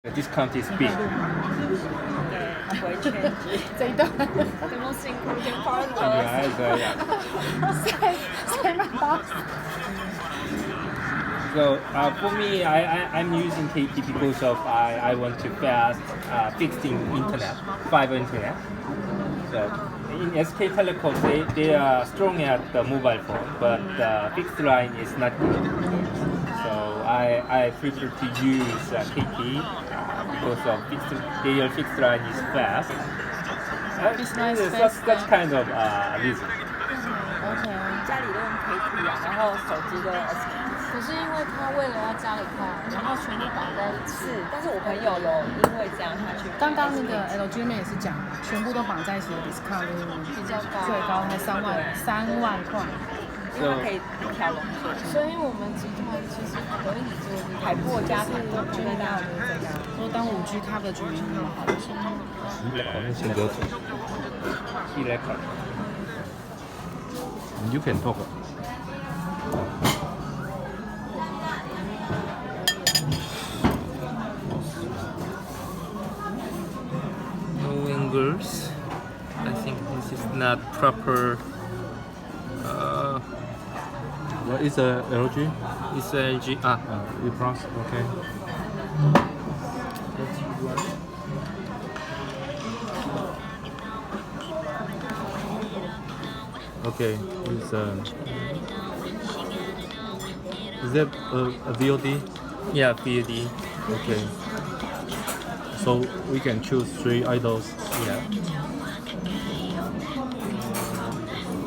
The discount is big. 对，它不会 change。这一段有没有辛苦一点 partner？ 塞麦包。 So for me, I'm using KT because of I want to fast fixed internet, fiber internet. So in SK Telecom, they are strong at the mobile phone, but the fixed line is not good. So I prefer to use KT because of their fixed line is fast. Fixed line is That's kind of reason. OK。家里都用 KT 啊，然后手机都用 SK。可是因为他为了要家里快，然后全部绑在一起。是，但是我朋友有因为这样他去。刚刚那个 LG 妹也是讲，全部都绑在一起的 discount 比较高，最高才3万块。因为它可以一条龙做。所以我们集团其实可以做海阔家庭都觉得大家都这样。说当5G coverage 没那么好的时候。You can talk. No angles. I think this is not proper. What is a LG? It's LG. E Plus. Okay. Okay. Is that a VOD? Yeah, VOD. Okay. So we can choose 3 idols. Yeah.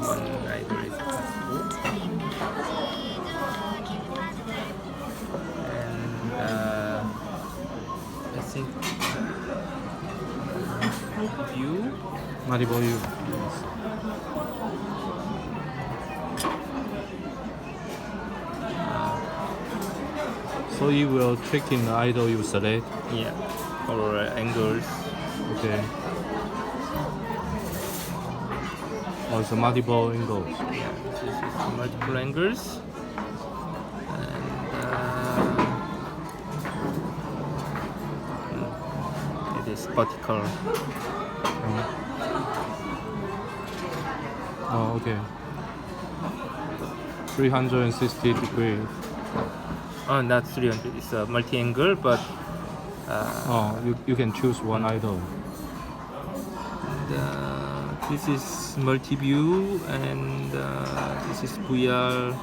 One either is possible. And I think view. Multiple view. So you will check in the idol you select. Yeah. Or angles. Okay. Oh, it's a multiple angles. Yeah. This is multiple angles. And it is vertical. Oh, okay. 360 degrees. Oh, not 300. It's a multi-angle, but You can choose one idol. this is multi-view, and this is VR